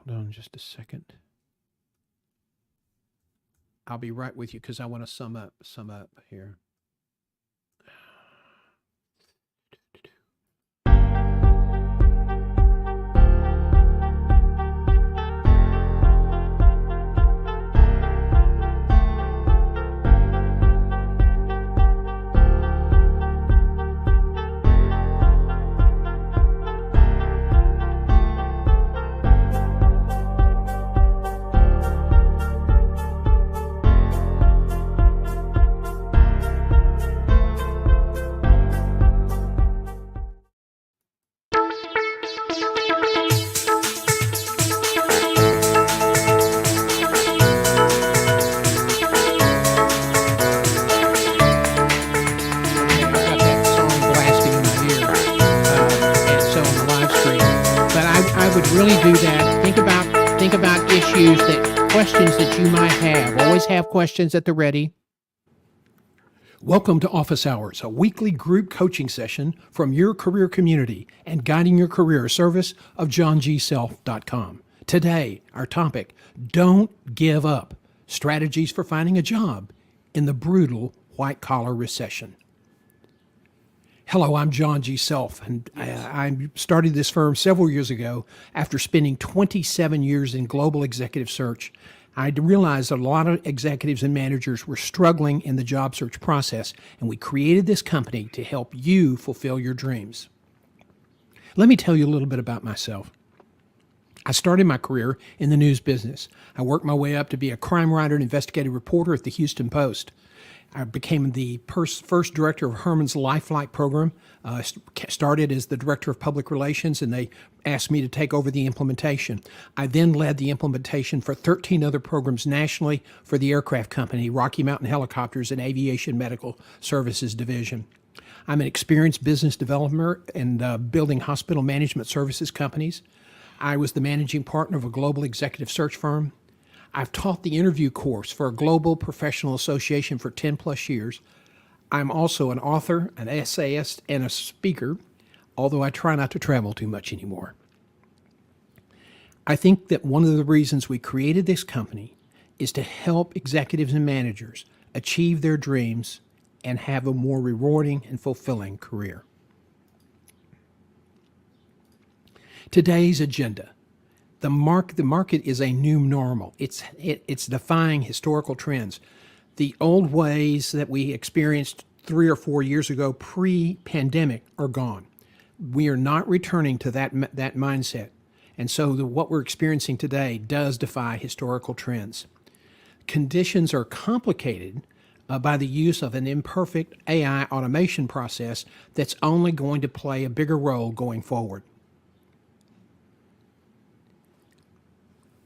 Hold on just a second. I'll be right with you because I want to sum up here. Really do that. Think about issues questions that you might have. Always have questions at the ready. Welcome to Office Hours, a weekly group coaching session from your career community and guiding your career service of johngself.com. Today, our topic, don't give up. Strategies for finding a job in the brutal white-collar recession. Hello, I'm John G. Self, and I started this firm several years ago after spending 27 years in global executive search. I realized that a lot of executives and managers were struggling in the job search process, and we created this company to help you fulfill your dreams. Let me tell you a little bit about myself. I started my career in the news business. I worked my way up to be a crime writer and investigative reporter at the Houston Post. I became the first director of Herman's Lifelike program. Started as the director of public relations, and they asked me to take over the implementation. I then led the implementation for 13 other programs nationally for the aircraft company, Rocky Mountain Helicopters and Aviation Medical Services Division. I'm an experienced business developer and building hospital management services companies. I was the managing partner of a global executive search firm. I've taught the interview course for a global professional association for 10 plus years. I'm also an author, an essayist, and a speaker, although I try not to travel too much anymore. I think that one of the reasons we created this company is to help executives and managers achieve their dreams and have a more rewarding and fulfilling career. Today's agenda. The market is a new normal. It's defying historical trends. The old ways that we experienced 3 or 4 years ago pre-pandemic are gone. We are not returning to that mindset. And so what we're experiencing today does defy historical trends. Conditions are complicated by the use of an imperfect AI automation process that's only going to play a bigger role going forward.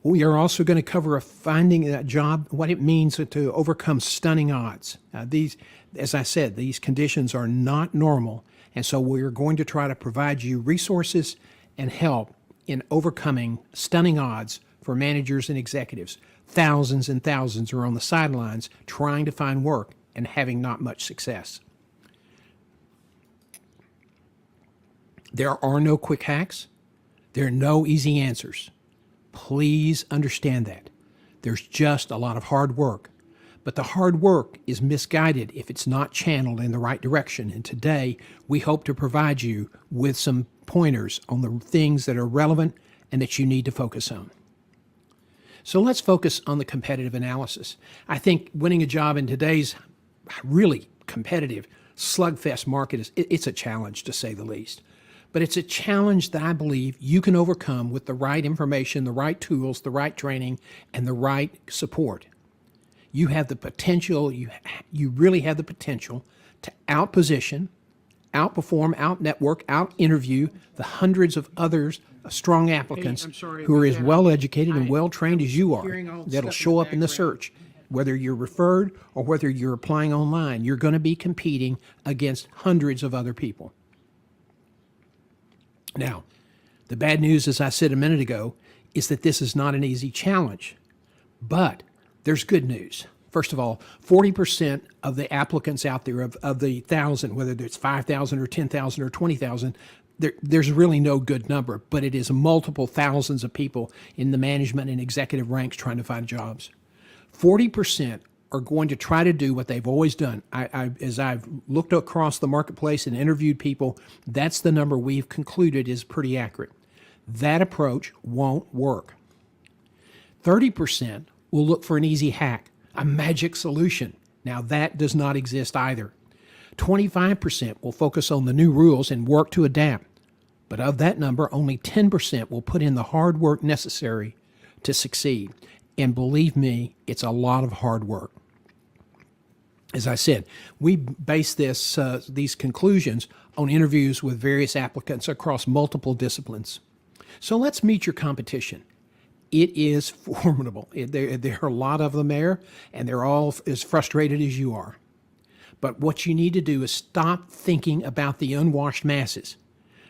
We are also going to cover finding that job, what it means to overcome stunning odds. As I said, these conditions are not normal, and so we're going to try to provide you resources and help in overcoming stunning odds for managers and executives. Thousands and thousands are on the sidelines trying to find work and having not much success. There are no quick hacks. There are no easy answers. Please understand that. There's just a lot of hard work, but the hard work is misguided if it's not channeled in the right direction. And today, we hope to provide you with some pointers on the things that are relevant and that you need to focus on. So let's focus on the competitive analysis. I think winning a job in today's really competitive slugfest market it's a challenge, to say the least. But it's a challenge that I believe you can overcome with the right information, the right tools, the right training, and the right support. You have the potential, you really have the potential to outposition, outperform, out-network, out-interview the hundreds of others, strong applicants who are as well-educated and well-trained as you are that'll show up in the search. Whether you're referred or whether you're applying online, you're going to be competing against hundreds of other people. Now, the bad news, as I said a minute ago, is that this is not an easy challenge. But there's good news. First of all, 40% of the applicants out there, of the 1,000, whether it's 5,000 or 10,000 or 20,000, there's really no good number, but it is multiple thousands of people in the management and executive ranks trying to find jobs. 40% are going to try to do what they've always done. As I've looked across the marketplace and interviewed people, that's the number we've concluded is pretty accurate. That approach won't work. 30% will look for an easy hack, a magic solution. Now that does not exist either. 25% will focus on the new rules and work to adapt. But of that number, only 10% will put in the hard work necessary to succeed. And believe me, it's a lot of hard work. As I said, we base these conclusions on interviews with various applicants across multiple disciplines. So let's meet your competition. It is formidable. There are a lot of them there, and they're all as frustrated as you are. But what you need to do is stop thinking about the unwashed masses.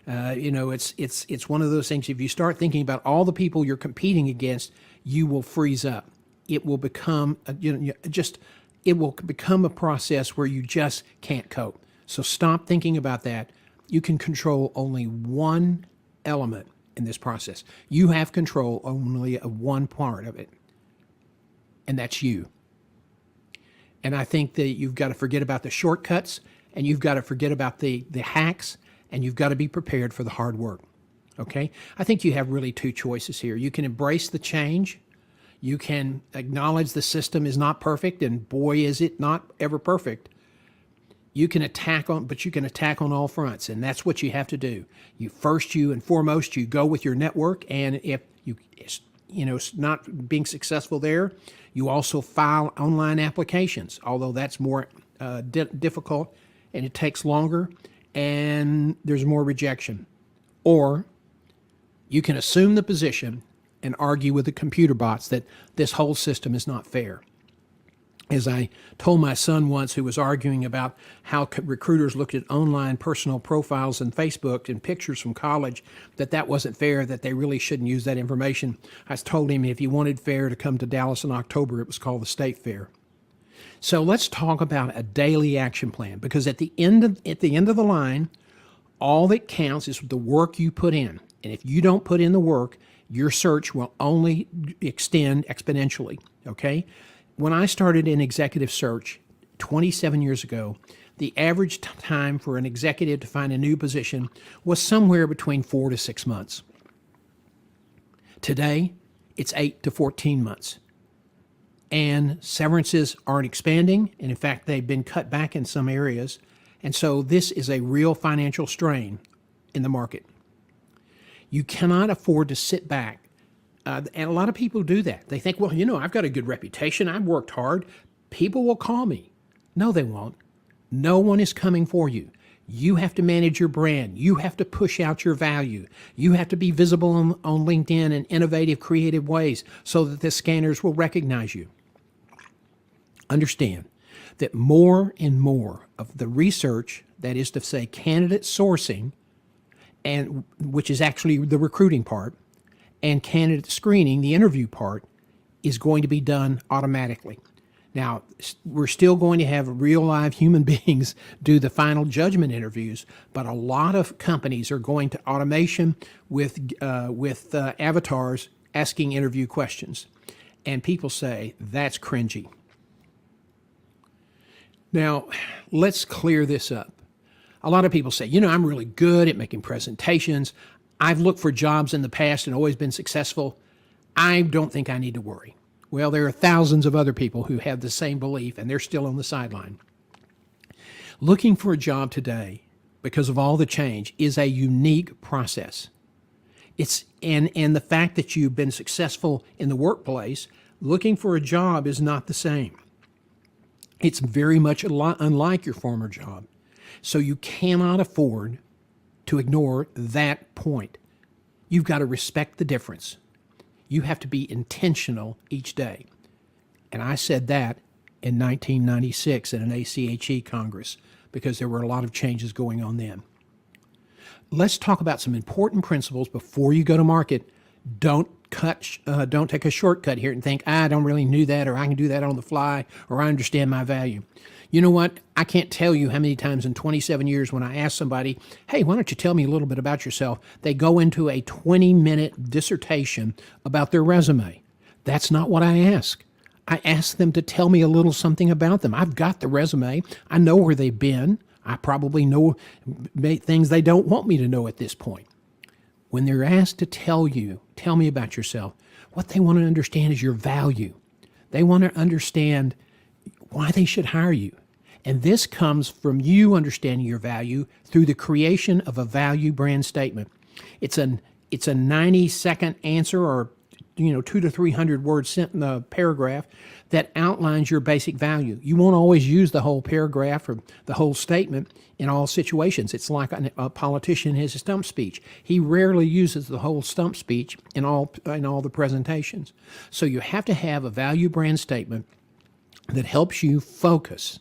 It's one of those things. If you start thinking about all the people you're competing against, you will freeze up. It will become it will become a process where you just can't cope. So stop thinking about that. You can control only one element in this process. You have control only of one part of it, and that's you. And I think that you've got to forget about the shortcuts, and you've got to forget about the hacks, and you've got to be prepared for the hard work. Okay? I think you have really two choices here. You can embrace the change. You can acknowledge the system is not perfect, and boy, is it not ever perfect. You can attack on all fronts, and that's what you have to do. You and foremost, you go with your network, and if not being successful there, you also file online applications, although that's more difficult and it takes longer and there's more rejection. Or you can assume the position and argue with the computer bots that this whole system is not fair. As I told my son once, who was arguing about how recruiters looked at online personal profiles and Facebook and pictures from college, that wasn't fair, that they really shouldn't use that information. I told him if he wanted fair to come to Dallas in October, it was called the State Fair. So let's talk about a daily action plan, because at the end of the line, all that counts is the work you put in. And if you don't put in the work, your search will only extend exponentially, okay? When I started in executive search 27 years ago, the average time for an executive to find a new position was somewhere between 4 to 6 months. Today, it's 8 to 14 months. And severances aren't expanding, and in fact, they've been cut back in some areas. And so this is a real financial strain in the market. You cannot afford to sit back. And a lot of people do that. They think, well, I've got a good reputation. I've worked hard. People will call me. No, they won't. No one is coming for you. You have to manage your brand. You have to push out your value. You have to be visible on LinkedIn in innovative, creative ways so that the scanners will recognize you. Understand that more and more of the research, that is to say candidate sourcing, and which is actually the recruiting part, and candidate screening, the interview part, is going to be done automatically. Now, we're still going to have real live human beings do the final judgment interviews, but a lot of companies are going to automation with avatars asking interview questions. And people say, that's cringy. Now, let's clear this up. A lot of people say, I'm really good at making presentations. I've looked for jobs in the past and always been successful. I don't think I need to worry. Well, there are thousands of other people who have the same belief, and they're still on the sideline. Looking for a job today, because of all the change, is a unique process. And the fact that you've been successful in the workplace, looking for a job is not the same. It's very much unlike your former job. So you cannot afford to ignore that point. You've got to respect the difference. You have to be intentional each day. And I said that in 1996 at an ACHE Congress because there were a lot of changes going on then. Let's talk about some important principles before you go to market. Don't take a shortcut here and think, I don't really know that, or I can do that on the fly, or I understand my value. You know what? I can't tell you how many times in 27 years when I ask somebody, hey, why don't you tell me a little bit about yourself? They go into a 20-minute dissertation about their resume. That's not what I ask. I ask them to tell me a little something about them. I've got the resume. I know where they've been. I probably know things they don't want me to know at this point. When they're asked to tell me about yourself, what they want to understand is your value. They want to understand why they should hire you. And this comes from you understanding your value through the creation of a value brand statement. It's a 90-second answer, or 200 to 300 word paragraph that outlines your basic value. You won't always use the whole paragraph or the whole statement in all situations. It's like a politician in his stump speech. He rarely uses the whole stump speech in all the presentations. So you have to have a value brand statement that helps you focus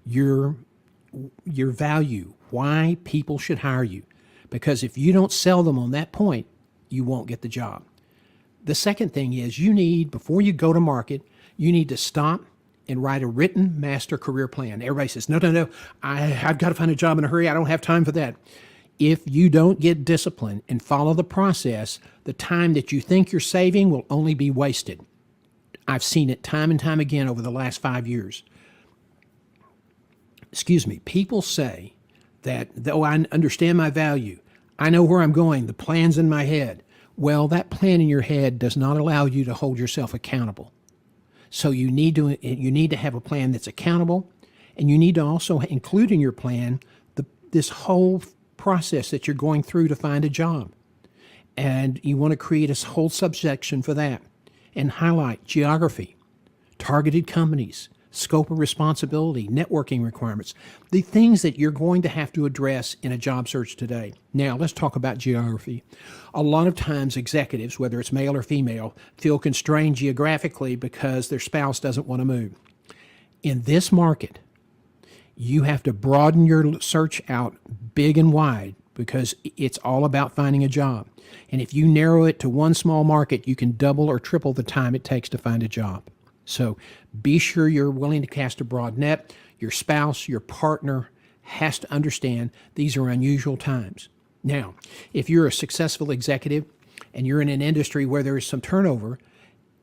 your value, why people should hire you. Because if you don't sell them on that point, you won't get the job. The second thing is before you go to market, you need to stop and write a written master career plan. Everybody says, no, I've got to find a job in a hurry. I don't have time for that. If you don't get disciplined and follow the process, the time that you think you're saving will only be wasted. I've seen it time and time again over the last 5 years. People say that, though I understand my value, I know where I'm going, the plan's in my head. Well, that plan in your head does not allow you to hold yourself accountable. So you need to have a plan that's accountable, and you need to also include in your plan this whole process that you're going through to find a job. And you want to create a whole subsection for that and highlight geography, targeted companies, scope of responsibility, networking requirements, the things that you're going to have to address in a job search today. Now, let's talk about geography. A lot of times executives, whether it's male or female, feel constrained geographically because their spouse doesn't want to move. In this market, you have to broaden your search out big and wide because it's all about finding a job. And if you narrow it to one small market, you can double or triple the time it takes to find a job. So be sure you're willing to cast a broad net. Your spouse, your partner has to understand these are unusual times. Now, if you're a successful executive and you're in an industry where there is some turnover,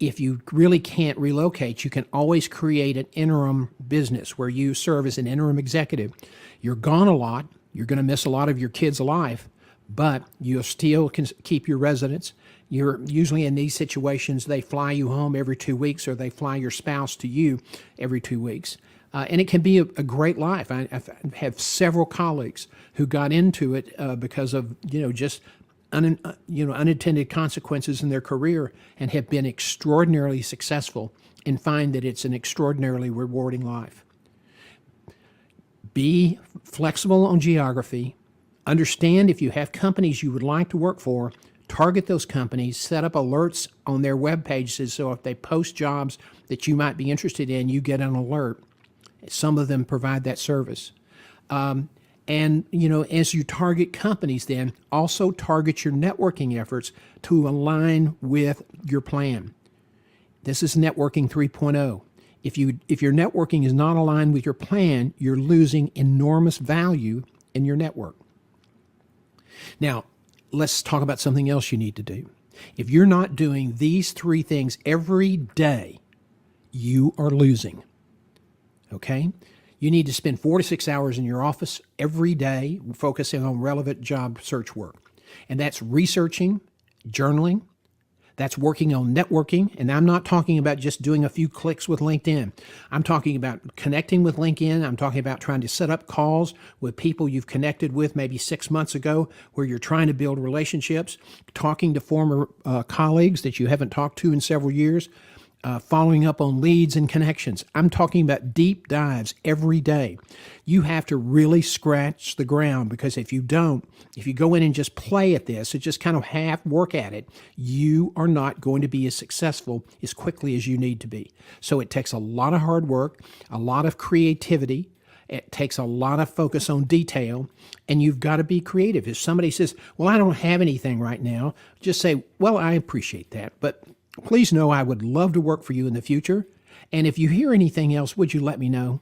if you really can't relocate, you can always create an interim business where you serve as an interim executive. You're gone a lot. You're going to miss a lot of your kids' life, but you'll still can keep your residence. You're usually in these situations, they fly you home every 2 weeks, or they fly your spouse to you every 2 weeks. And it can be a great life. I have several colleagues who got into it because of just unintended consequences in their career and have been extraordinarily successful and find that it's an extraordinarily rewarding life. Be flexible on geography. Understand if you have companies you would like to work for, target those companies, set up alerts on their web pages so if they post jobs that you might be interested in, you get an alert. Some of them provide that service. And, as you target companies, then also target your networking efforts to align with your plan. This is networking 3.0. If your networking is not aligned with your plan, you're losing enormous value in your network. Now, let's talk about something else you need to do. If you're not doing these three things every day, you are losing. Okay? You need to spend 4 to 6 hours in your office every day focusing on relevant job search work. And that's researching, journaling, that's working on networking. And I'm not talking about just doing a few clicks with LinkedIn. I'm talking about connecting with LinkedIn. I'm talking about trying to set up calls with people you've connected with maybe 6 months ago where you're trying to build relationships, talking to former colleagues that you haven't talked to in several years, following up on leads and connections. I'm talking about deep dives every day. You have to really scratch the ground because if you go in and just play at this, and just kind of half work at it, you are not going to be as successful as quickly as you need to be. So it takes a lot of hard work, a lot of creativity. It takes a lot of focus on detail, and you've got to be creative. If somebody says, well, I don't have anything right now, just say, well, I appreciate that, but please know I would love to work for you in the future, And if you hear anything else, would you let me know?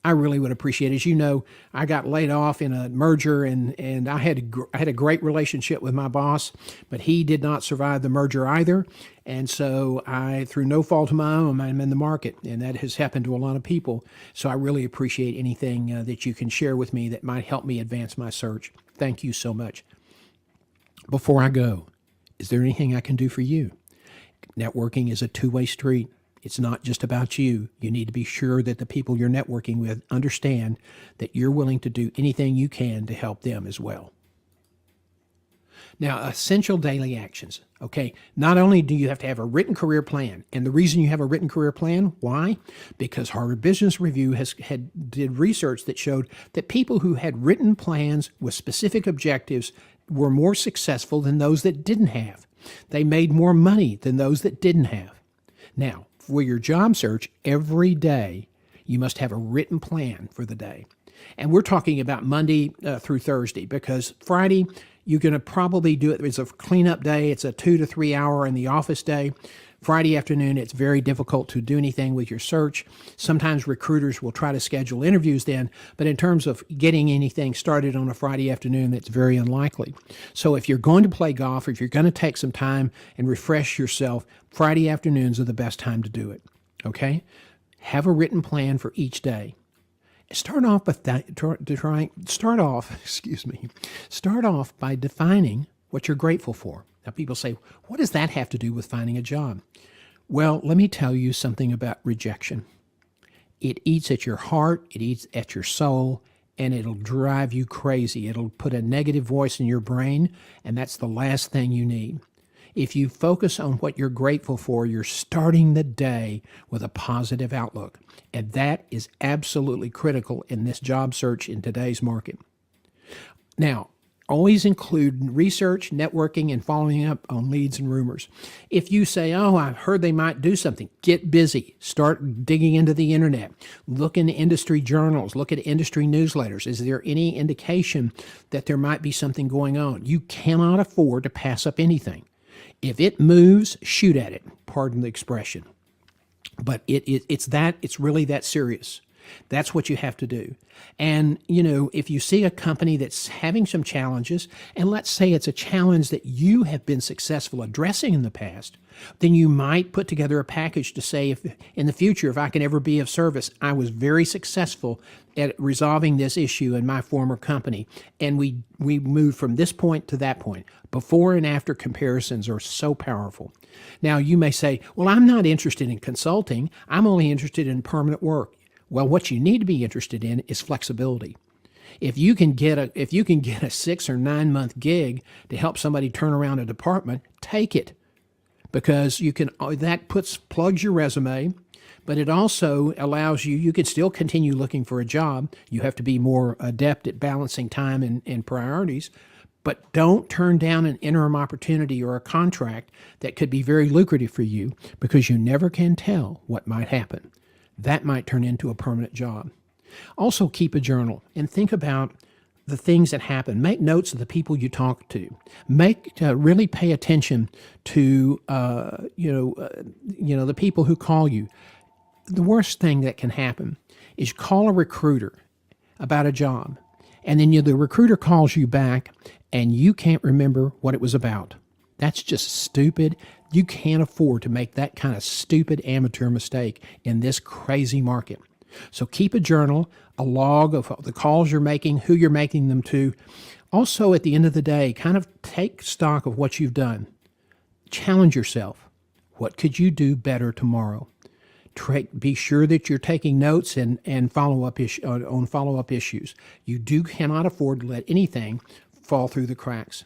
I really would appreciate it. As you know, I got laid off in a merger, and I had a great relationship with my boss, but he did not survive the merger either. And so through no fault of my own, I'm in the market, and that has happened to a lot of people. So I really appreciate anything that you can share with me that might help me advance my search. Thank you so much. Before I go, is there anything I can do for you? Networking is a two-way street. It's not just about you. You need to be sure that the people you're networking with understand that you're willing to do anything you can to help them as well. Now, essential daily actions. Okay, not only do you have to have a written career plan, and the reason you have a written career plan, why? Because Harvard Business Review did research that showed that people who had written plans with specific objectives were more successful than those that didn't have. They made more money than those that didn't have. Now, for your job search, every day you must have a written plan for the day. And we're talking about Monday through Thursday, because Friday, you're going to probably do it. It's a cleanup day. It's a 2 to 3 hour in the office day. Friday afternoon, it's very difficult to do anything with your search. Sometimes recruiters will try to schedule interviews then, but in terms of getting anything started on a Friday afternoon, that's very unlikely. So if you're going to play golf, or if you're going to take some time and refresh yourself, Friday afternoons are the best time to do it, okay? Have a written plan for each day. Start off by defining what you're grateful for. Now, people say, what does that have to do with finding a job? Well, let me tell you something about rejection. It eats at your heart, it eats at your soul, and it'll drive you crazy. It'll put a negative voice in your brain, and that's the last thing you need. If you focus on what you're grateful for, you're starting the day with a positive outlook. And that is absolutely critical in this job search in today's market. Now, always include research, networking, and following up on leads and rumors. If you say, oh, I've heard they might do something, get busy. Start digging into the internet. Look in industry journals. Look at industry newsletters. Is there any indication that there might be something going on? You cannot afford to pass up anything. If it moves, shoot at it. Pardon the expression. But it's really that serious. That's what you have to do. And, if you see a company that's having some challenges, and let's say it's a challenge that you have been successful addressing in the past, then you might put together a package to say, if in the future, if I can ever be of service, I was very successful at resolving this issue in my former company. And we moved from this point to that point. Before and after comparisons are so powerful. Now, you may say, well, I'm not interested in consulting. I'm only interested in permanent work. Well, what you need to be interested in is flexibility. If you can get a 6 or 9 month gig to help somebody turn around a department, take it, because plugs your resume, but it also allows you can still continue looking for a job. You have to be more adept at balancing time and priorities, but don't turn down an interim opportunity or a contract that could be very lucrative for you, because you never can tell what might happen. That might turn into a permanent job. Also, keep a journal and think about the things that happen. Make notes of the people you talk to. Really pay attention to the people who call you. The worst thing that can happen is call a recruiter about a job, and then the recruiter calls you back, and you can't remember what it was about. That's just stupid. You can't afford to make that kind of stupid amateur mistake in this crazy market. So keep a journal, a log of the calls you're making, who you're making them to. Also, at the end of the day, kind of take stock of what you've done. Challenge yourself. What could you do better tomorrow? Be sure that you're taking notes and follow-up issues. You cannot afford to let anything fall through the cracks.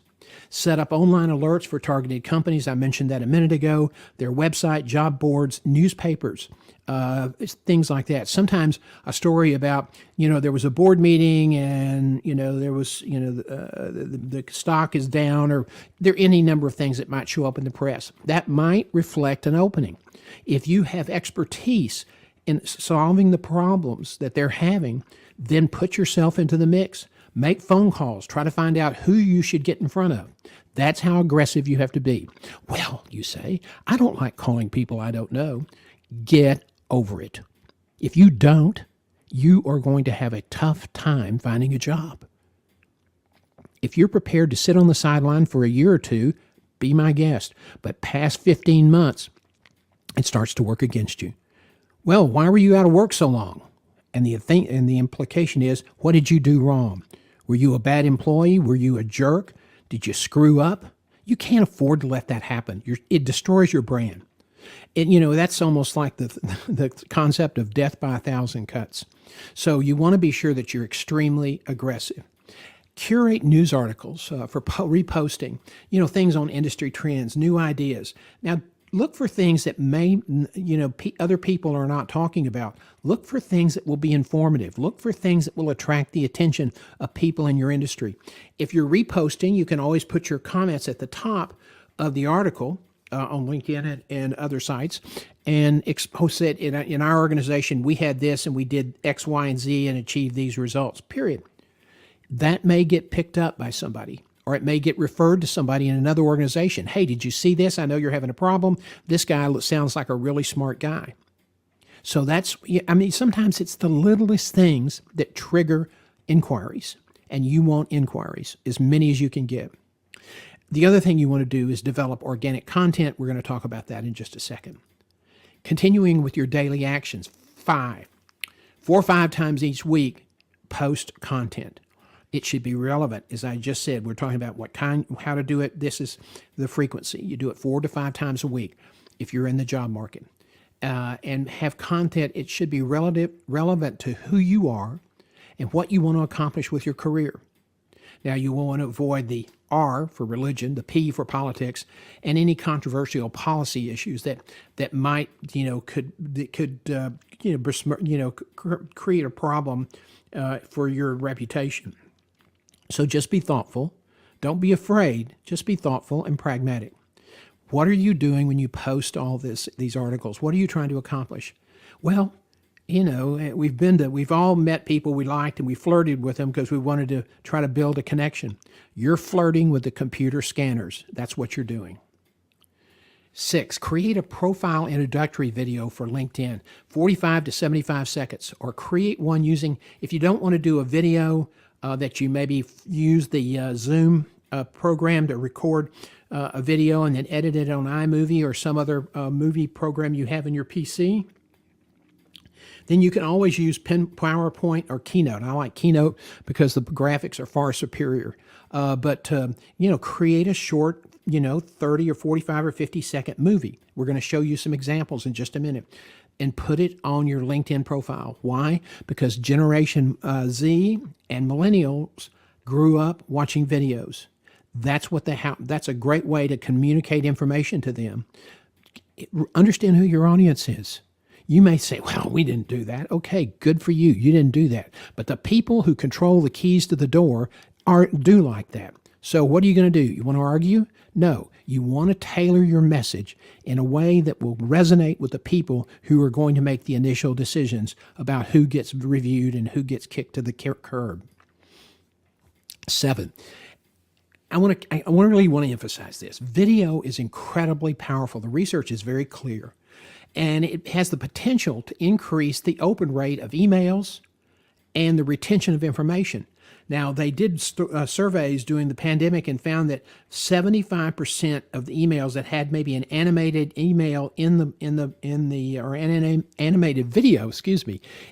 Set up online alerts for targeted companies. I mentioned that a minute ago. Their website, job boards, newspapers, things like that. Sometimes a story about, there was a board meeting and, there was, the stock is down, or there are any number of things that might show up in the press. That might reflect an opening. If you have expertise in solving the problems that they're having, then put yourself into the mix. Make phone calls. Try to find out who you should get in front of. That's how aggressive you have to be. Well, you say, I don't like calling people I don't know. Get over it. If you don't, you are going to have a tough time finding a job. If you're prepared to sit on the sideline for a year or two, be my guest. But past 15 months, it starts to work against you. Well, why were you out of work so long? And the implication is, what did you do wrong? Were you a bad employee? Were you a jerk? Did you screw up? You can't afford to let that happen. It destroys your brand. That's almost like the concept of death by 1,000 cuts. So you want to be sure that you're extremely aggressive. Curate news articles for reposting, things on industry trends, new ideas. Now, look for things that other people are not talking about. Look for things that will be informative. Look for things that will attract the attention of people in your industry. If you're reposting, you can always put your comments at the top of the article on LinkedIn and other sites, and post it in our organization. We had this, and we did X, Y, and Z, and achieved these results. Period. That may get picked up by somebody, or it may get referred to somebody in another organization. Hey, did you see this? I know you're having a problem. This guy sounds like a really smart guy. So sometimes it's the littlest things that trigger inquiries, and you want inquiries, as many as you can get. The other thing you want to do is develop organic content. We're going to talk about that in just a second. Continuing with your daily actions. 4 or 5 times each week, post content. It should be relevant. As I just said, we're talking about how to do it. This is the frequency. You do it 4 to 5 times a week if you're in the job market. And have content. It should be relevant to who you are and what you want to accomplish with your career. Now, you want to avoid the R for religion, the P for politics, and any controversial policy issues that might create a problem for your reputation. So just be thoughtful. Don't be afraid. Just be thoughtful and pragmatic. What are you doing when you post all these articles? What are you trying to accomplish? Well, we've all met people we liked, and we flirted with them because we wanted to try to build a connection. You're flirting with the computer scanners. That's what you're doing. 6, create a profile introductory video for LinkedIn, 45 to 75 seconds, or create one using, if you don't want to do a video, that you maybe use the Zoom program to record a video and then edit it on iMovie or some other movie program you have in your PC. Then you can always use PowerPoint or Keynote. I like Keynote because the graphics are far superior. But create a short, 30 or 45 or 50-second movie. We're going to show you some examples in just a minute. And put it on your LinkedIn profile. Why? Because Generation Z and millennials grew up watching videos. That's that's a great way to communicate information to them. Understand who your audience is. You may say, well, we didn't do that. Okay, good for you. You didn't do that. But the people who control the keys to the door do like that. So what are you going to do? You want to argue? No. You want to tailor your message in a way that will resonate with the people who are going to make the initial decisions about who gets reviewed and who gets kicked to the curb. 7. I really want to emphasize this. Video is incredibly powerful. The research is very clear. And it has the potential to increase the open rate of emails and the retention of information. Now, they did surveys during the pandemic and found that 75% of the emails that had maybe an animated email or an animated video,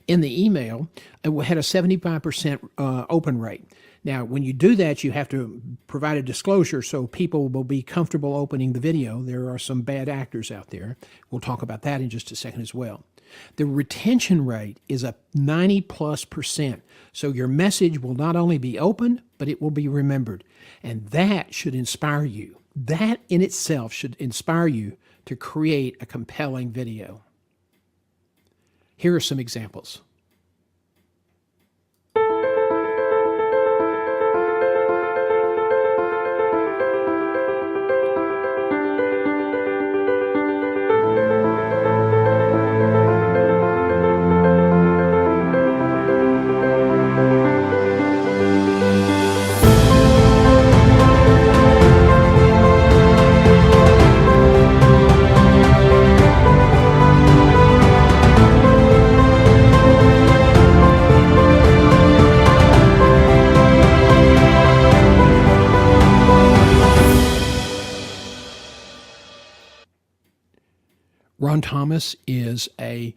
in the email, it had a 75% open rate. Now, when you do that, you have to provide a disclosure so people will be comfortable opening the video. There are some bad actors out there. We'll talk about that in just a second as well. The retention rate is a 90+%. So your message will not only be opened, but it will be remembered. And that should inspire you. That in itself should inspire you to create a compelling video. Here are some examples. Ron Thomas is a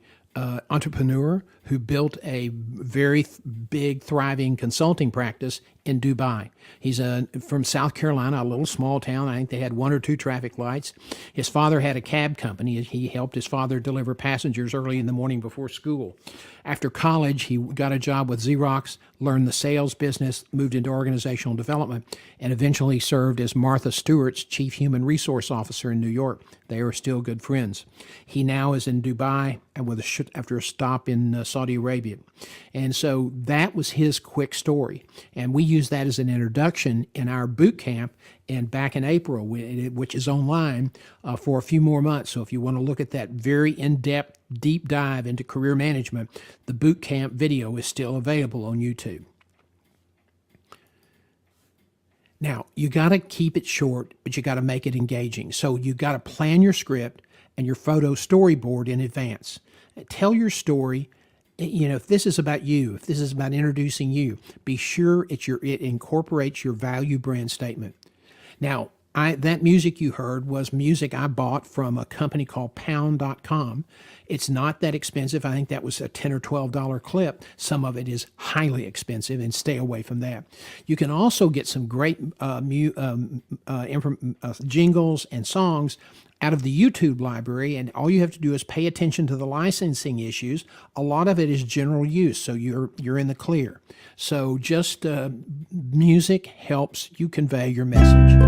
entrepreneur who built a very big, thriving consulting practice in Dubai. He's from South Carolina, a little small town. I think they had 1 or 2 traffic lights. His father had a cab company. He helped his father deliver passengers early in the morning before school. After college, he got a job with Xerox, learned the sales business, moved into organizational development, and eventually served as Martha Stewart's chief human resource officer in New York. They are still good friends. He now is in Dubai and after a stop in Saudi Arabia. And so that was his quick story. And we use that as an introduction in our boot camp and back in April, which is online for a few more months. So if you want to look at that very in-depth, deep dive into career management, the boot camp video is still available on YouTube. Now, you got to keep it short, but you got to make it engaging. So you got to plan your script and your photo storyboard in advance. Tell your story. If this is about you, if this is about introducing you, be sure it incorporates your value brand statement. Now, that music you heard was music I bought from a company called pound.com. It's not that expensive. I think that was a $10 or $12 clip. Some of it is highly expensive, and stay away from that. You can also get some great jingles and songs out of the YouTube library, and all you have to do is pay attention to the licensing issues. A lot of it is general use, so you're in the clear. So just music helps you convey your message.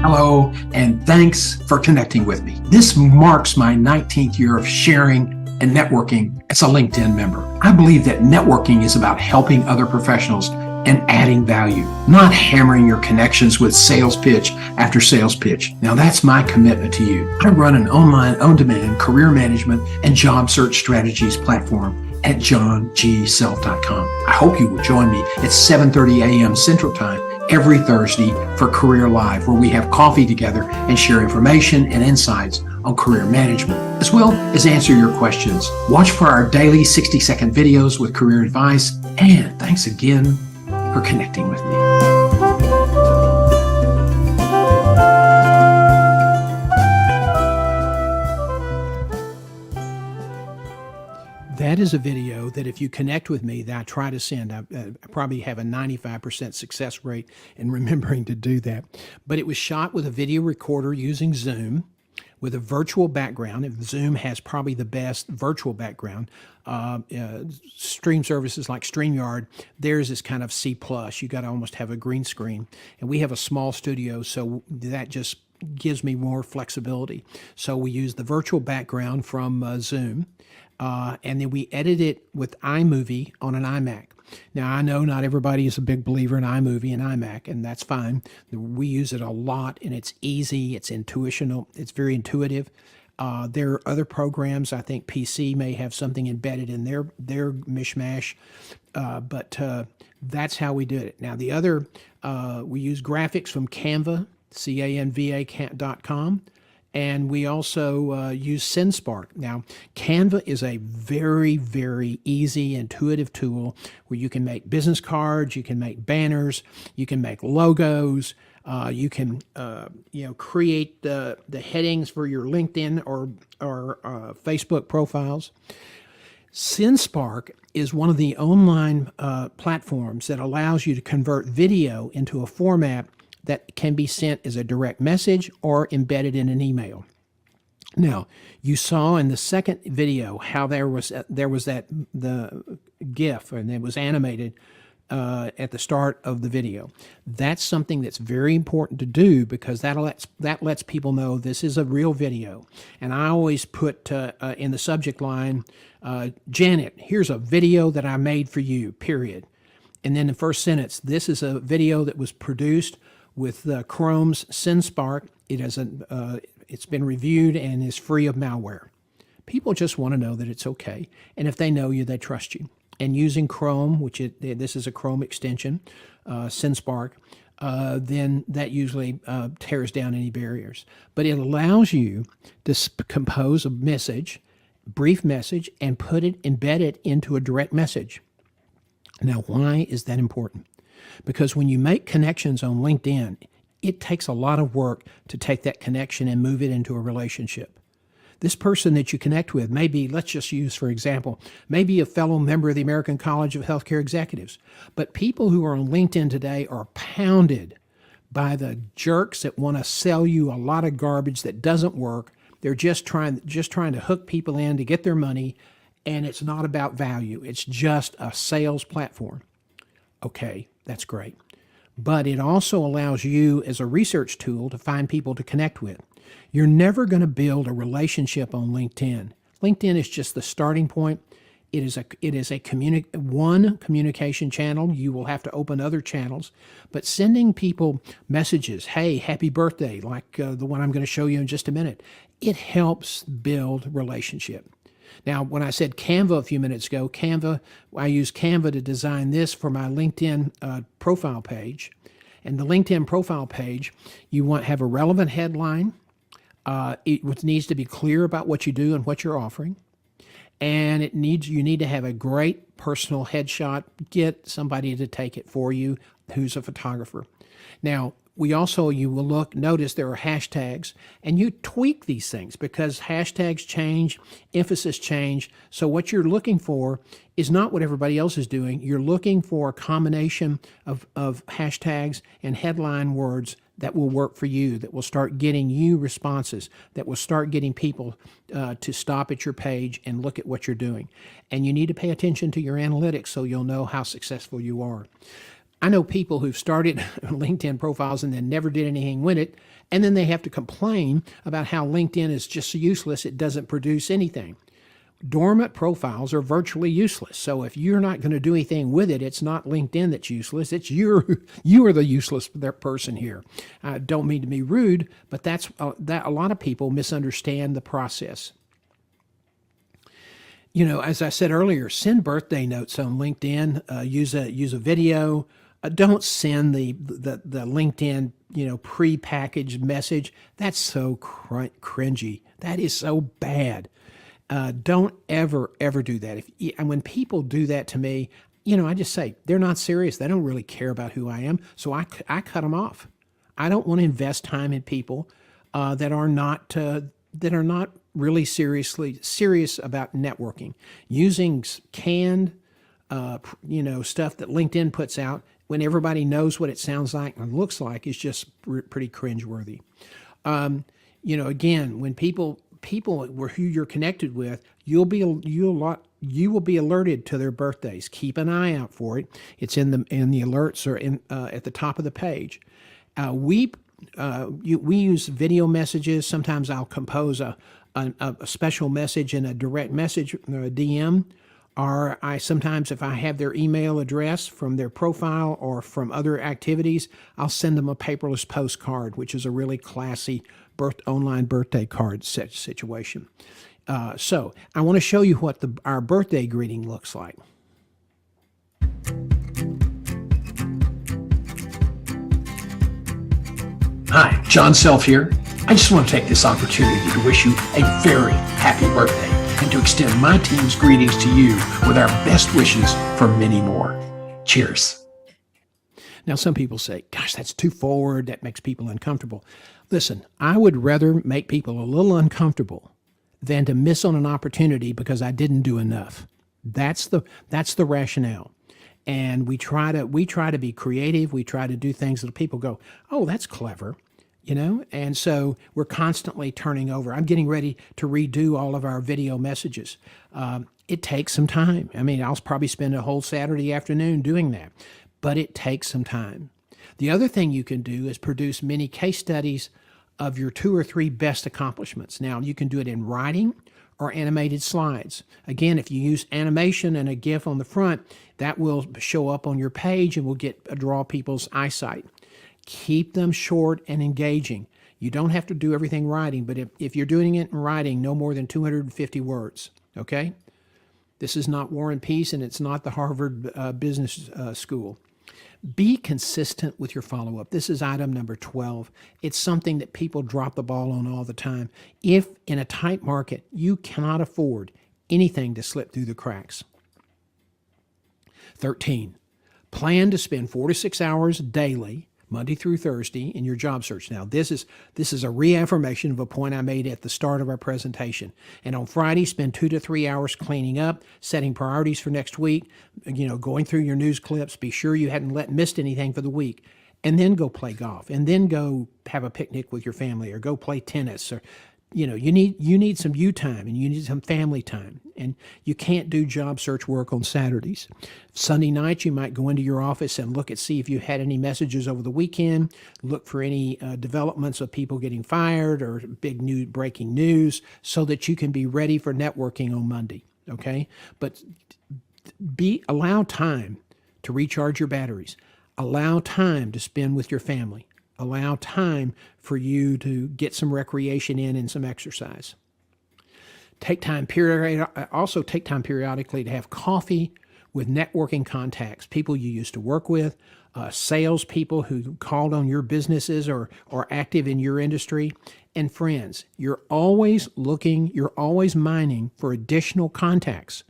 Hello, and thanks for connecting with me. This marks my 19th year of sharing and networking as a LinkedIn member. I believe that networking is about helping other professionals and adding value, not hammering your connections with sales pitch after sales pitch. Now that's my commitment to you. I run an online, on-demand career management and job search strategies platform at johngself.com. I hope you will join me at 7:30 a.m. Central Time every Thursday for Career Live, where we have coffee together and share information and insights on career management, as well as answer your questions. Watch for our daily 60-second videos with career advice, and thanks again for connecting with me. That is a video that if you connect with me that I try to send, I probably have a 95% success rate in remembering to do that. But it was shot with a video recorder using Zoom with a virtual background. If Zoom has probably the best virtual background. Stream services like StreamYard, theirs is kind of C+. You got to almost have a green screen. And we have a small studio, so that just gives me more flexibility. So we use the virtual background from Zoom. And then we edit it with iMovie on an iMac. Now, I know not everybody is a big believer in iMovie and iMac, and that's fine. We use it a lot, and it's easy, it's intuitional, it's very intuitive. There are other programs. I think PC may have something embedded in their mishmash, but that's how we did it. Now, the other, we use graphics from Canva, canva.com. And we also use SendSpark. Now, Canva is a very, very easy, intuitive tool where you can make business cards, you can make banners, you can make logos, you can create the headings for your LinkedIn or Facebook profiles. SendSpark is one of the online platforms that allows you to convert video into a format that can be sent as a direct message or embedded in an email. Now, you saw in the second video how there was the GIF, and it was animated at the start of the video. That's something that's very important to do because that lets people know this is a real video. And I always put in the subject line, Janet, here's a video that I made for you, period. And then the first sentence, this is a video that was produced with Chrome's SendSpark. It's been reviewed and is free of malware. People just want to know that it's okay. And if they know you, they trust you. And using Chrome, this is a Chrome extension, SendSpark, then that usually tears down any barriers. But it allows you to compose a message, brief message, and embed it into a direct message. Now, why is that important? Because when you make connections on LinkedIn, It takes a lot of work to take that connection and move it into a relationship. This person that you connect with may be, let's just use for example, maybe a fellow member of the American College of Healthcare Executives. But people who are on LinkedIn today are pounded by the jerks that want to sell you a lot of garbage that doesn't work. They're just trying to hook people in to get their money, and it's not about value. It's just a sales platform. Okay, that's great. But it also allows you as a research tool to find people to connect with. You're never going to build a relationship on LinkedIn. LinkedIn is just the starting point. It is one communication channel. You will have to open other channels, but sending people messages, hey, happy birthday, like the one I'm going to show you in just a minute, it helps build relationship. Now, when I said Canva a few minutes ago, I use Canva to design this for my LinkedIn profile page. And the LinkedIn profile page, you have a relevant headline. It needs to be clear about what you do and what you're offering. And you need to have a great personal headshot. Get somebody to take it for you who's a photographer. Now, you will notice there are hashtags, and you tweak these things because hashtags change, emphasis change. So what you're looking for is not what everybody else is doing. You're looking for a combination of hashtags and headline words that will work for you, that will start getting you responses, that will start getting people to stop at your page and look at what you're doing. And you need to pay attention to your analytics so you'll know how successful you are. I know people who've started LinkedIn profiles and then never did anything with it, and then they have to complain about how LinkedIn is just useless. It doesn't produce anything. Dormant profiles are virtually useless. So if you're not going to do anything with it, it's not LinkedIn that's useless. It's you are the useless person here. I don't mean to be rude, but that a lot of people misunderstand the process. As I said earlier, send birthday notes on LinkedIn. Use a video. Don't send the LinkedIn pre-packaged message. That's so cringy. That is so bad. Don't ever do that. And when people do that to me, I just say they're not serious. They don't really care about who I am, so I cut them off. I don't want to invest time in people that are not really serious about networking. Using canned stuff that LinkedIn puts out when everybody knows what it sounds like and looks like is just pretty cringeworthy. Again, when people who you're connected with, you will be alerted to their birthdays. Keep an eye out for it. It's in the alerts or at the top of the page. We use video messages. Sometimes I'll compose a special message in a direct message or a DM. Or sometimes if I have their email address from their profile or from other activities, I'll send them a paperless postcard, which is a really classy online birthday card situation. So I want to show you what our birthday greeting looks like. Hi, John Self here. I just want to take this opportunity to wish you a very happy birthday and to extend my team's greetings to you with our best wishes for many more. Cheers. Now, some people say, gosh, that's too forward. That makes people uncomfortable. Listen, I would rather make people a little uncomfortable than to miss on an opportunity because I didn't do enough. That's the rationale. And we try to be creative. We try to do things that people go, oh, that's clever. And so we're constantly turning over. I'm getting ready to redo all of our video messages. It takes some time. I'll probably spend a whole Saturday afternoon doing that, but it takes some time. The other thing you can do is produce mini case studies of your 2 or 3 best accomplishments. Now, you can do it in writing or animated slides. Again, if you use animation and a GIF on the front, that will show up on your page and will draw people's eyesight. Keep them short and engaging. You don't have to do everything writing, but if you're doing it in writing, no more than 250 words, okay? This is not War and Peace, and it's not the Harvard Business School. Be consistent with your follow-up. This is item number 12. It's something that people drop the ball on all the time. If in a tight market, you cannot afford anything to slip through the cracks. 13, plan to spend 4 to 6 hours daily Monday through Thursday in your job search. Now, this is a reaffirmation of a point I made at the start of our presentation. And on Friday, spend 2 to 3 hours cleaning up, setting priorities for next week, going through your news clips, be sure you hadn't missed anything for the week, and then go play golf, and then go have a picnic with your family, or go play tennis, or you need some you time, and you need some family time, and you can't do job search work on Saturdays. Sunday night, you might go into your office and see if you had any messages over the weekend, look for any developments of people getting fired or big breaking news, so that you can be ready for networking on Monday. Okay, but allow time to recharge your batteries. Allow time to spend with your family. Allow time for you to get some recreation in and some exercise. Also take time periodically to have coffee with networking contacts, people you used to work with, salespeople who called on your businesses or are active in your industry, and friends. You're always mining for additional contacts.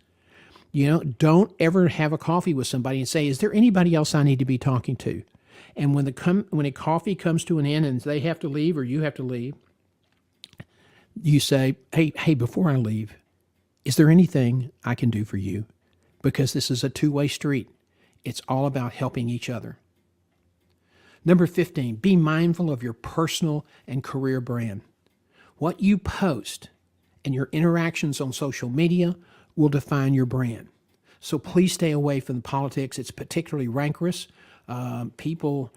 Don't ever have a coffee with somebody and say, is there anybody else I need to be talking to? And when a coffee comes to an end and they have to leave or you have to leave, you say, hey, before I leave, is there anything I can do for you? Because this is a two-way street. It's all about helping each other. Number 15, be mindful of your personal and career brand. What you post and your interactions on social media will define your brand. So please stay away from the politics. It's particularly rancorous. People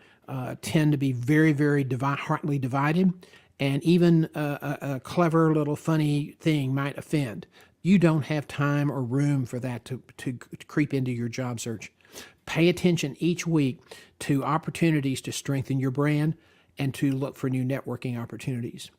tend to be very, very hotly divided, and even a clever little funny thing might offend. You don't have time or room for that to creep into your job search. Pay attention each week to opportunities to strengthen your brand and to look for new networking opportunities.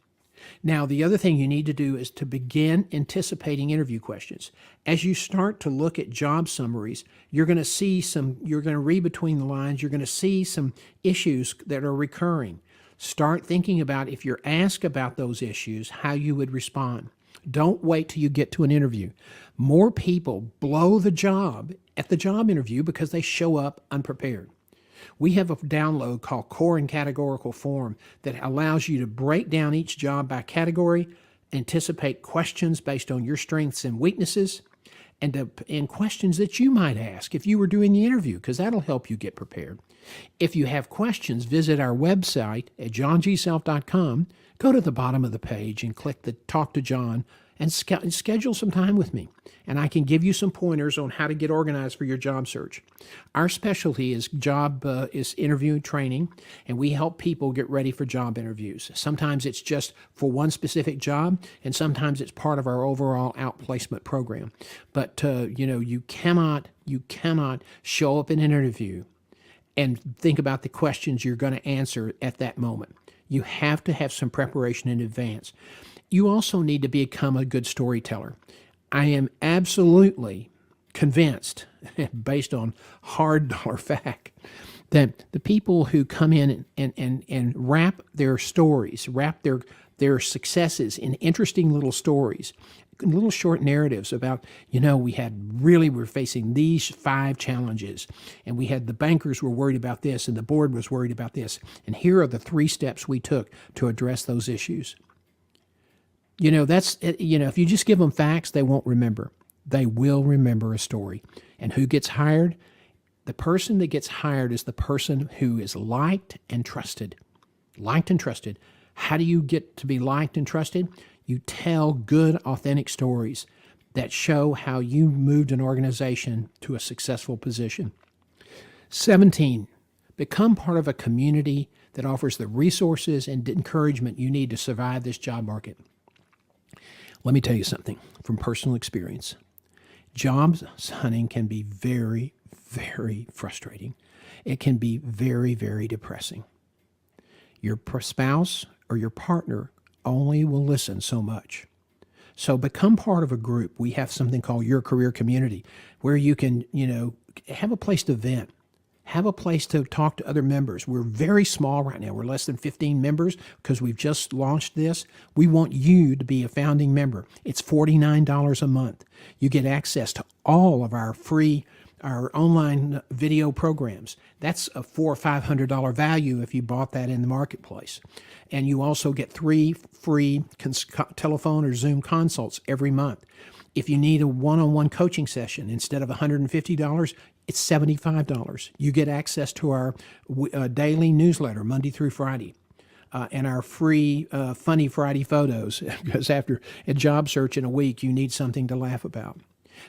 Now, the other thing you need to do is to begin anticipating interview questions. As you start to look at job summaries, you're going to read between the lines, you're going to see some issues that are recurring. Start thinking about, if you're asked about those issues, how you would respond. Don't wait till you get to an interview. More people blow the job at the job interview because they show up unprepared. We have a download called Core and Categorical Form that allows you to break down each job by category, anticipate questions based on your strengths and weaknesses, and questions that you might ask if you were doing the interview, because that'll help you get prepared. If you have questions, visit our website at johngself.com, go to the bottom of the page and click the Talk to John and schedule some time with me, and I can give you some pointers on how to get organized for your job search. Our specialty is interview training, and we help people get ready for job interviews. Sometimes it's just for one specific job, and sometimes it's part of our overall outplacement program. But you cannot show up in an interview and think about the questions you're going to answer at that moment. You have to have some preparation in advance. You also need to become a good storyteller. I am absolutely convinced, based on hard dollar fact, that the people who come in and wrap their stories, wrap their successes in interesting little stories, little short narratives about, we're facing these 5 challenges, and the bankers were worried about this, and the board was worried about this, and here are the 3 steps we took to address those issues. If you just give them facts, they won't remember. They will remember a story. And who gets hired? The person that gets hired is the person who is liked and trusted. Liked and trusted. How do you get to be liked and trusted? You tell good, authentic stories that show how you moved an organization to a successful position. 17, become part of a community that offers the resources and encouragement you need to survive this job market. Let me tell you something from personal experience. Job hunting can be very, very frustrating. It can be very, very depressing. Your spouse or your partner only will listen so much. So become part of a group. We have something called Your Career Community, where you can, have a place to vent. Have a place to talk to other members. We're very small right now. We're less than 15 members because we've just launched this. We want you to be a founding member. It's $49 a month. You get access to all of our free our online video programs. That's a $400 or $500 value if you bought that in the marketplace. And you also get 3 free telephone or Zoom consults every month. If you need a one-on-one coaching session, instead of $150, it's $75. You get access to our daily newsletter, Monday through Friday, and our free Funny Friday photos, because after a job search in a week, you need something to laugh about.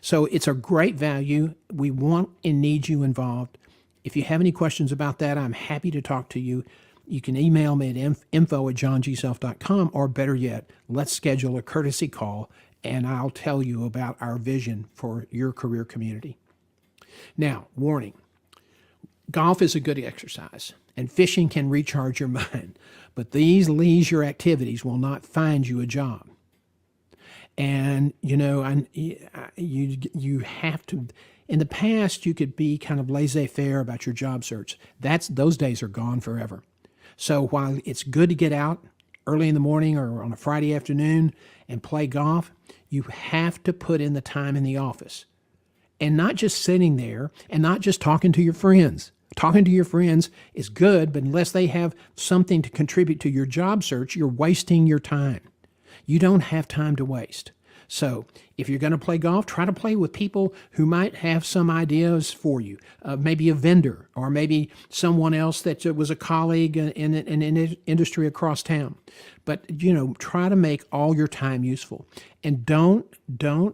So it's a great value. We want and need you involved. If you have any questions about that, I'm happy to talk to you. You can email me at info@johnGself.com, or better yet, let's schedule a courtesy call and I'll tell you about our vision for your career community. Now, warning, golf is a good exercise and fishing can recharge your mind, but these leisure activities will not find you a job. And, you have to, in the past, you could be kind of laissez-faire about your job search. Those days are gone forever. So while it's good to get out early in the morning or on a Friday afternoon and play golf, you have to put in the time in the office. And not just sitting there and not just talking to your friends. Talking to your friends is good, but unless they have something to contribute to your job search, you're wasting your time. You don't have time to waste. So if you're going to play golf, try to play with people who might have some ideas for you. Maybe a vendor, or maybe someone else that was a colleague in an industry across town. But, try to make all your time useful. And don't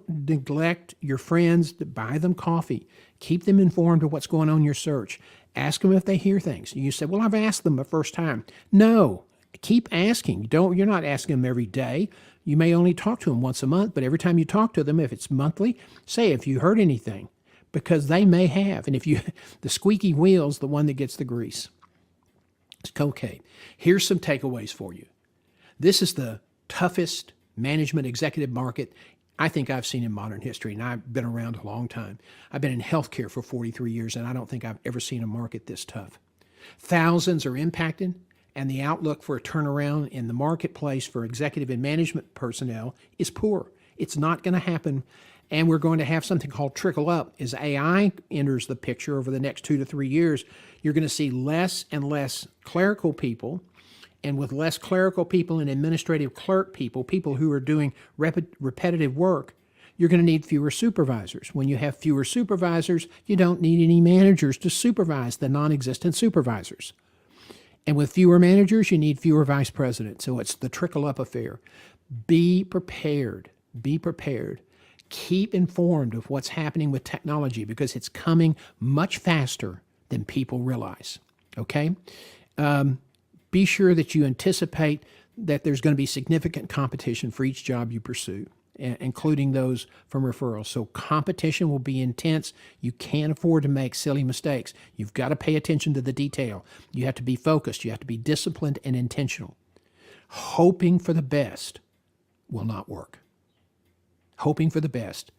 neglect your friends. Buy them coffee. Keep them informed of what's going on in your search. Ask them if they hear things. You say, well, I've asked them the first time. No. Keep asking. You're not asking them every day. You may only talk to them once a month, but every time you talk to them, if it's monthly, say if you heard anything, because they may have. And the squeaky wheel's the one that gets the grease. It's okay. Here's some takeaways for you. This is the toughest management executive market I think I've seen in modern history, and I've been around a long time. I've been in healthcare for 43 years, and I don't think I've ever seen a market this tough. Thousands are impacted, and the outlook for a turnaround in the marketplace for executive and management personnel is poor. It's not going to happen, and we're going to have something called trickle up. As AI enters the picture over the next 2 to 3 years, you're going to see less and less clerical people, and with less clerical people and administrative clerk people, people who are doing repetitive work, you're going to need fewer supervisors. When you have fewer supervisors, you don't need any managers to supervise the non-existent supervisors. And with fewer managers, you need fewer vice presidents. So it's the trickle-up affair. Be prepared. Be prepared. Keep informed of what's happening with technology, because it's coming much faster than people realize. Okay? Be sure that you anticipate that there's going to be significant competition for each job you pursue, including those from referrals. So competition will be intense. You can't afford to make silly mistakes. You've got to pay attention to the detail. You have to be focused. You have to be disciplined and intentional. Hoping for the best will not work. Hoping for the best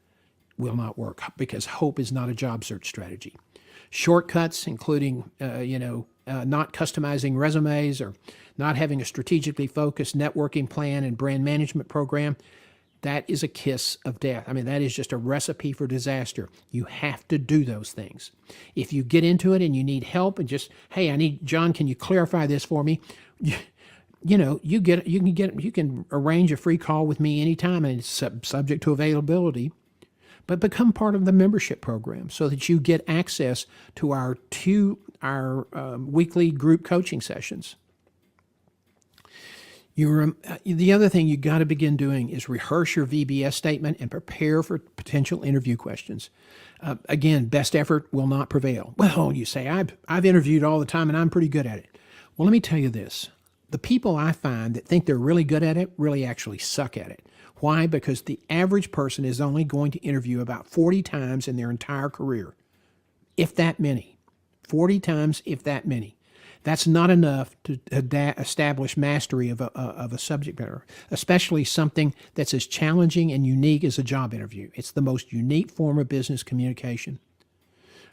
will not work, because hope is not a job search strategy. Shortcuts, including, not customizing resumes or not having a strategically focused networking plan and brand management program, that is a kiss of death. I mean, that is just a recipe for disaster. You have to do those things. If you get into it and you need help and just, hey, John, can you clarify this for me? You can arrange a free call with me anytime, and it's subject to availability. But become part of the membership program so that you get access to our weekly group coaching sessions. The other thing you got to begin doing is rehearse your VBS statement and prepare for potential interview questions. Again, best effort will not prevail. Well, you say, I've interviewed all the time and I'm pretty good at it. Well, let me tell you this. The people I find that think they're really good at it really actually suck at it. Why? Because the average person is only going to interview about 40 times in their entire career, if that many. 40 times, if that many. That's not enough to establish mastery of a subject matter, especially something that's as challenging and unique as a job interview. It's the most unique form of business communication.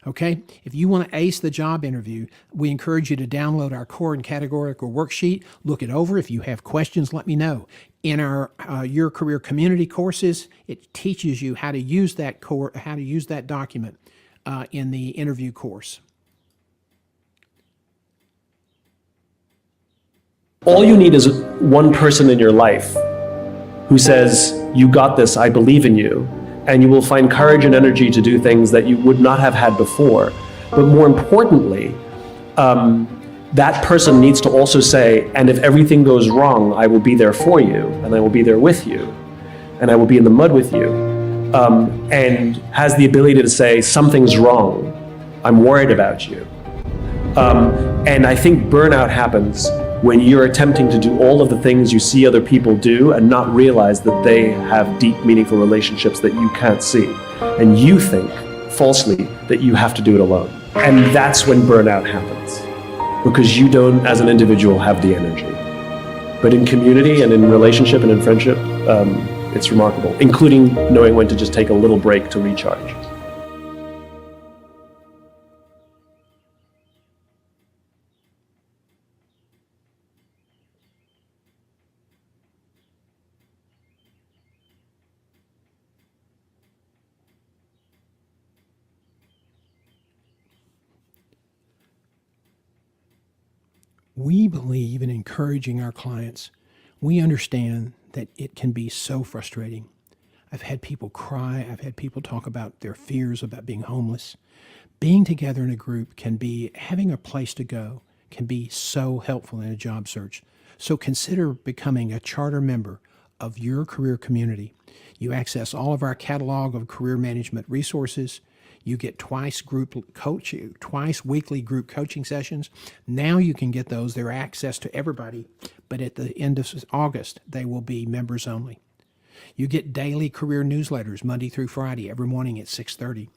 Okay? If you want to ace the job interview, we encourage you to download our core and categorical worksheet. Look it over. If you have questions, let me know. In our Your Career Community courses, it teaches you how to use that document in the interview course. All you need is one person in your life who says, "You got this, I believe in you," and you will find courage and energy to do things that you would not have had before. But more importantly, that person needs to also say, "And if everything goes wrong, I will be there for you, and I will be there with you, and I will be in the mud with you," and has the ability to say, "Something's wrong, I'm worried about you." And I think burnout happens when you're attempting to do all of the things you see other people do and not realize that they have deep, meaningful relationships that you can't see. And you think, falsely, that you have to do it alone. And that's when burnout happens, because you don't, as an individual, have the energy. But in community and in relationship and in friendship, it's remarkable, including knowing when to just take a little break to recharge. We believe in encouraging our clients. We understand that it can be so frustrating. I've had people cry. I've had people talk about their fears about being homeless. Being together in a group can be, having a place to go can be so helpful in a job search. So consider becoming a charter member of your career community. You access all of our catalog of career management resources. You get twice weekly group coaching sessions. Now you can get those. They're access to everybody, but at the end of August, they will be members only. You get daily career newsletters Monday through Friday, every morning at 6:30.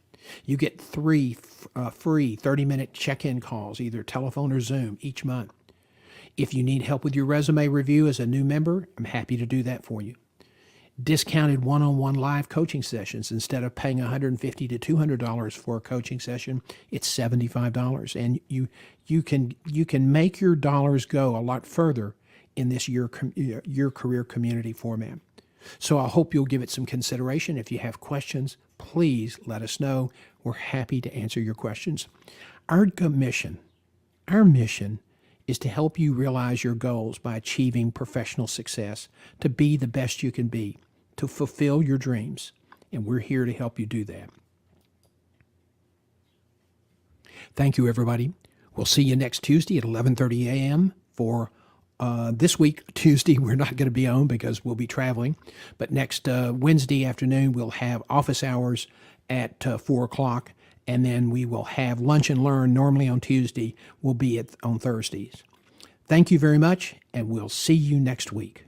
You get 3 free 30-minute check-in calls, either telephone or Zoom, each month. If you need help with your resume review as a new member, I'm happy to do that for you. Discounted one-on-one live coaching sessions. Instead of paying $150 to $200 for a coaching session, it's $75, and you can make your dollars go a lot further in this your career community format. So I hope you'll give it some consideration. If you have questions, please let us know. We're happy to answer your questions. Our mission is to help you realize your goals by achieving professional success, to be the best you can be, to fulfill your dreams, and we're here to help you do that. Thank you, everybody. We'll see you next Tuesday at 11:30 a.m. for this week, Tuesday, we're not going to be on because we'll be traveling, but next Wednesday afternoon, we'll have office hours at 4 o'clock, and then we will have lunch and learn normally on Tuesday. We'll be on Thursdays. Thank you very much, and we'll see you next week.